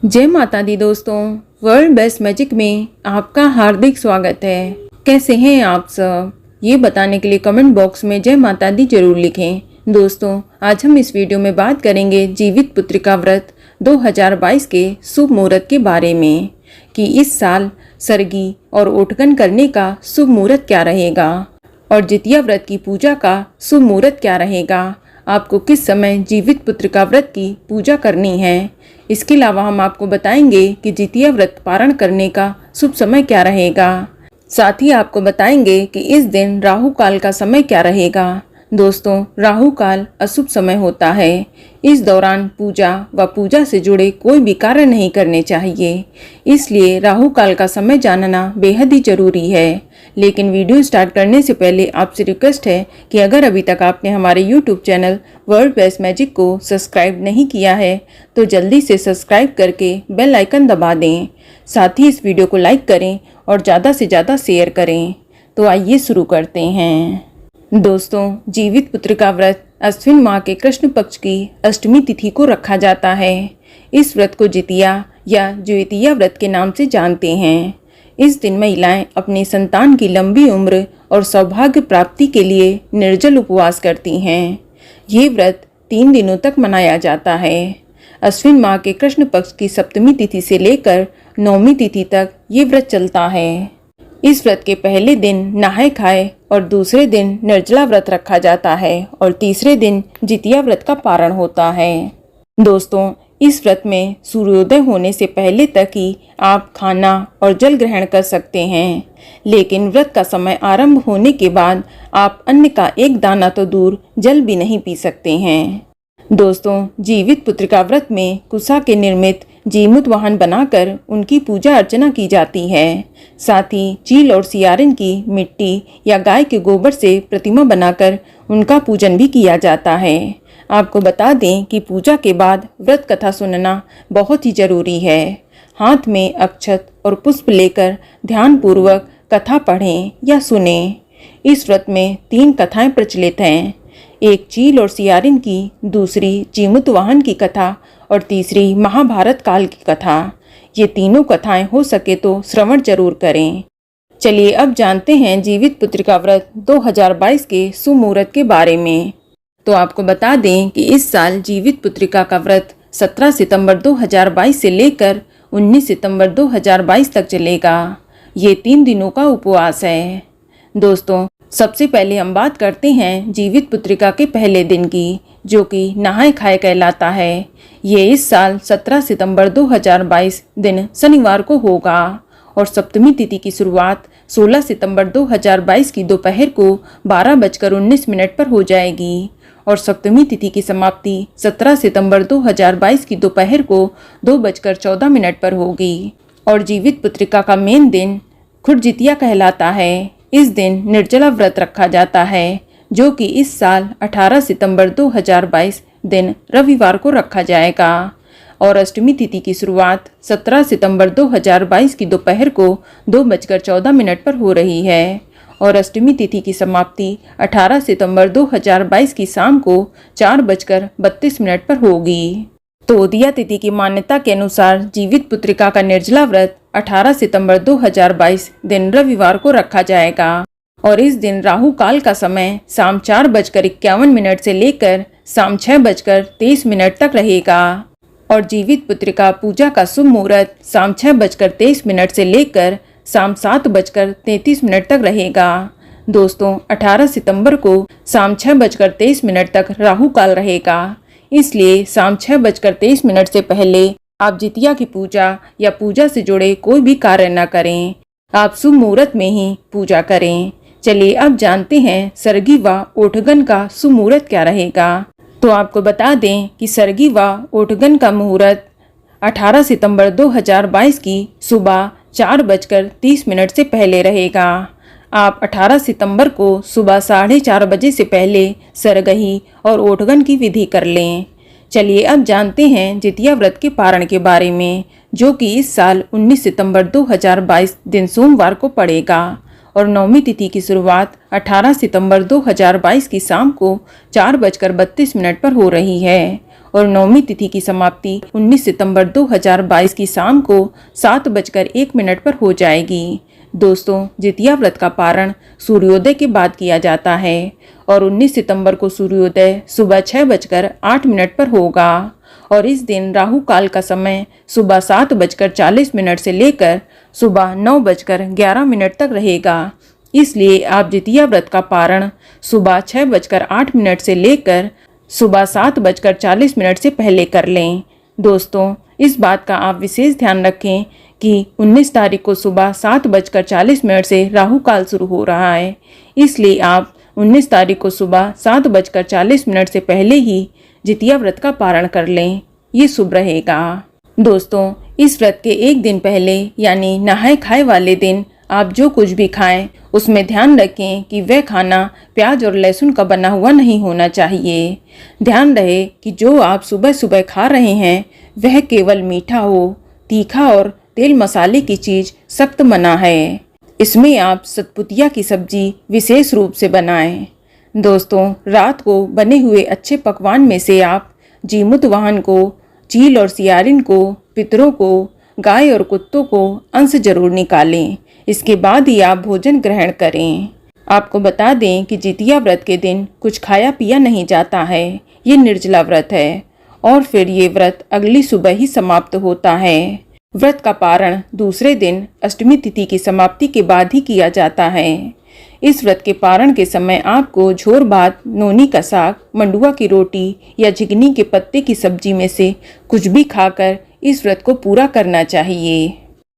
जय माता दी दोस्तों, वर्ल्ड बेस्ट मैजिक में आपका हार्दिक स्वागत है। कैसे हैं आप सब, ये बताने के लिए कमेंट बॉक्स में जय माता दी जरूर लिखें। दोस्तों, आज हम इस वीडियो में बात करेंगे जीवित पुत्रिका व्रत 2022 के शुभ मुहूर्त के बारे में कि इस साल सरगी और ओठगन करने का शुभ मुहूर्त क्या रहेगा और जितिया व्रत की पूजा का शुभ मुहूर्त क्या रहेगा। आपको किस समय जीवित पुत्रिका व्रत की पूजा करनी है। इसके अलावा हम आपको बताएंगे कि जितिया व्रत पारण करने का शुभ समय क्या रहेगा। साथ ही आपको बताएंगे कि इस दिन राहु काल का समय क्या रहेगा। दोस्तों, राहु काल अशुभ समय होता है। इस दौरान पूजा व पूजा से जुड़े कोई भी कार्य नहीं करने चाहिए, इसलिए राहु काल का समय जानना बेहद ही जरूरी है। लेकिन वीडियो स्टार्ट करने से पहले आपसे रिक्वेस्ट है कि अगर अभी तक आपने हमारे YouTube channel world best magic को सब्सक्राइब नहीं किया है तो जल्दी से सब्सक्राइब करके बेल आइकन दबा दें। साथ ही इस वीडियो को लाइक करें और ज़्यादा से ज़्यादा शेयर करें। तो आइए शुरू करते हैं। दोस्तों, जीवित पुत्रिका व्रत अश्विन माह के कृष्ण पक्ष की अष्टमी तिथि को रखा जाता है। इस व्रत को जितिया या ज्योतिया व्रत के नाम से जानते हैं। इस दिन महिलाएं अपनी संतान की लंबी उम्र और सौभाग्य प्राप्ति के लिए निर्जल उपवास करती हैं। ये व्रत 3 दिनों तक मनाया जाता है। अश्विन माह के कृष्ण पक्ष की सप्तमी तिथि से लेकर 9वीं तिथि तक ये व्रत चलता है। इस व्रत के पहले दिन नहाए खाए और दूसरे दिन निर्जला व्रत रखा जाता है और तीसरे दिन जितिया व्रत का पारण होता है। दोस्तों, इस व्रत में सूर्योदय होने से पहले तक ही आप खाना और जल ग्रहण कर सकते हैं, लेकिन व्रत का समय आरंभ होने के बाद आप अन्न का एक दाना तो दूर जल भी नहीं पी सकते हैं। दोस्तों, जीवित पुत्रिका व्रत में कुसा के निर्मित जीमूत वाहन बनाकर उनकी पूजा अर्चना की जाती है। साथ ही चील और सियारिन की मिट्टी या गाय के गोबर से प्रतिमा बनाकर उनका पूजन भी किया जाता है। आपको बता दें कि पूजा के बाद व्रत कथा सुनना बहुत ही जरूरी है। हाथ में अक्षत और पुष्प लेकर ध्यानपूर्वक कथा पढ़ें या सुनें। इस व्रत में 3 कथाएं प्रचलित हैं। एक चील और सियारिन की, दूसरी जीमूत वाहन की कथा और तीसरी महाभारत काल की कथा। ये तीनों कथाएं हो सके तो श्रवण जरूर करें। चलिए अब जानते हैं जीवित पुत्रिका व्रत 2022 के शुभ मुहूर्त के बारे में। तो आपको बता दें कि इस साल जीवित पुत्रिका का व्रत 17 सितंबर 2022 से लेकर 19 सितंबर 2022 तक चलेगा। ये 3 दिनों का उपवास है। दोस्तों, सबसे पहले हम बात करते हैं जीवित पुत्रिका के पहले दिन की, जो कि नहाए खाए कहलाता है। ये इस साल 17 सितंबर 2022 दिन शनिवार को होगा और सप्तमी तिथि की शुरुआत 16 सितंबर 2022 की दोपहर को 12:19 पर हो जाएगी और सप्तमी तिथि की समाप्ति 17 सितंबर 2022 की दोपहर को 2:14 पर होगी। और जीवित पुत्रिका का मेन दिन खुद जितिया कहलाता है। इस दिन निर्जला व्रत रखा जाता है, जो कि इस साल 18 सितंबर 2022 दिन रविवार को रखा जाएगा और अष्टमी तिथि की शुरुआत 17 सितंबर 2022 की दोपहर को 2:14 पर हो रही है और अष्टमी तिथि की समाप्ति 18 सितंबर 2022 की शाम को 4:32 पर होगी। तो उदया तिथि की मान्यता के अनुसार जीवित पुत्रिका का निर्जला व्रत 18 सितंबर 2022 दिन रविवार को रखा जाएगा और इस दिन राहु काल का समय शाम 4:51 से लेकर शाम 6:23 तक रहेगा और जीवित पुत्रिका पूजा का शुभ मुहूर्त शाम 6:23 से लेकर शाम 7:33 तक रहेगा। दोस्तों, 18 सितंबर को शाम 6:23 तक राहु काल रहेगा, इसलिए शाम 6:23 से पहले आप जितिया की पूजा या पूजा से जुड़े कोई भी कार्य न करें। आप शुभ मुहूर्त में ही पूजा करें। चलिए अब जानते हैं सरगी व ओठगन का शुभ मुहूर्त क्या रहेगा। तो आपको बता दें कि सरगी व ओठगन का मुहूर्त 18 सितंबर 2022 की सुबह 4:30 से पहले रहेगा। आप 18 सितंबर को सुबह 4:30 बजे से पहले सरगही और ओठगन की विधि कर लें। चलिए अब जानते हैं जितिया व्रत के पारण के बारे में, जो कि इस साल 19 सितंबर 2022 दिन सोमवार को पड़ेगा और 9वीं तिथि की शुरुआत 18 सितंबर 2022 की शाम को 4:32 पर हो रही है और नवमी तिथि की समाप्ति 19 सितंबर 2022 की शाम को 7:01 पर हो जाएगी। दोस्तों, जितिया व्रत का पारण सूर्योदय के बाद किया जाता है और 19 सितंबर को सूर्योदय सुबह 6:08 पर होगा और इस दिन राहु काल का समय सुबह 7:40 से लेकर सुबह 9:11 तक रहेगा। इसलिए आप जितिया व्रत का पारण सुबह 6:08 से लेकर सुबह 7:40 से पहले कर लें। दोस्तों, इस बात का आप विशेष ध्यान रखें कि 19 तारीख को सुबह 7:40 से राहु काल शुरू हो रहा है। इसलिए आप 19 तारीख को सुबह 7:40 से पहले ही जितिया व्रत का पारण कर लें, ये शुभ रहेगा। दोस्तों, इस व्रत के एक दिन पहले यानी नहाय खाए वाले दिन आप जो कुछ भी खाएं उसमें ध्यान रखें कि वह खाना प्याज और लहसुन का बना हुआ नहीं होना चाहिए। ध्यान रहे कि जो आप सुबह सुबह खा रहे हैं वह केवल मीठा हो, तीखा और तेल मसाले की चीज़ सख्त मना है। इसमें आप सतपुतिया की सब्जी विशेष रूप से बनाएं। दोस्तों, रात को बने हुए अच्छे पकवान में से आप जीमुत वाहन को, चील और सियारिन को, पितरों को, गाय और कुत्तों को अंश जरूर निकालें। इसके बाद ही आप भोजन ग्रहण करें। आपको बता दें कि जितिया व्रत के दिन कुछ खाया पिया नहीं जाता है। ये निर्जला व्रत है और फिर ये व्रत अगली सुबह ही समाप्त होता है। व्रत का पारण दूसरे दिन अष्टमी तिथि की समाप्ति के बाद ही किया जाता है। इस व्रत के पारण के समय आपको झोर भात, नोनी का साग, मंडुआ की रोटी या झिगनी के पत्ते की सब्जी में से कुछ भी खाकर इस व्रत को पूरा करना चाहिए।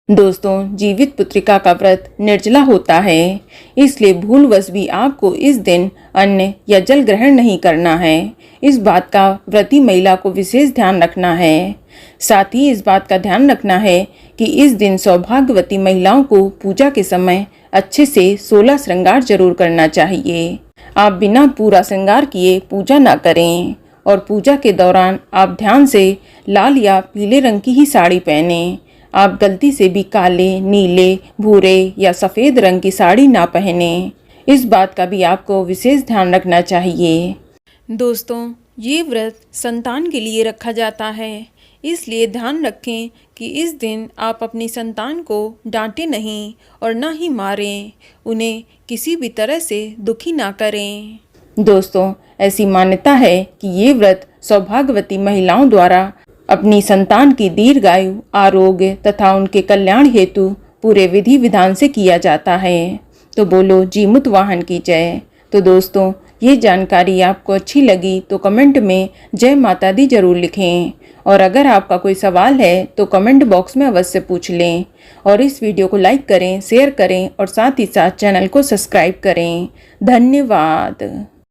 दोस्तों, जीवित पुत्रिका का व्रत निर्जला होता है, इसलिए भूलवश भी आपको इस दिन अन्न या जल ग्रहण नहीं करना है। इस बात का व्रती महिला को विशेष ध्यान रखना है। साथ ही इस बात का ध्यान रखना है कि इस दिन सौभाग्यवती महिलाओं को पूजा के समय अच्छे से 16 श्रृंगार जरूर करना चाहिए। आप बिना पूरा श्रृंगार किए पूजा ना करें और पूजा के दौरान आप ध्यान से लाल या पीले रंग की ही साड़ी पहनें। आप गलती से भी काले, नीले, भूरे या सफ़ेद रंग की साड़ी ना पहनें। इस बात का भी आपको विशेष ध्यान रखना चाहिए। दोस्तों, ये व्रत संतान के लिए रखा जाता है, इसलिए ध्यान रखें कि इस दिन आप अपनी संतान को डांटें नहीं और ना ही मारें, उन्हें किसी भी तरह से दुखी ना करें। दोस्तों, ऐसी मान्यता है कि ये व्रत सौभाग्यवती महिलाओं द्वारा अपनी संतान की दीर्घायु, आरोग्य तथा उनके कल्याण हेतु पूरे विधि विधान से किया जाता है। तो बोलो जीमुत वाहन की जय। तो दोस्तों, ये जानकारी आपको अच्छी लगी तो कमेंट में जय माता दी जरूर लिखें और अगर आपका कोई सवाल है तो कमेंट बॉक्स में अवश्य पूछ लें और इस वीडियो को लाइक करें, शेयर करें और साथ ही साथ चैनल को सब्सक्राइब करें। धन्यवाद।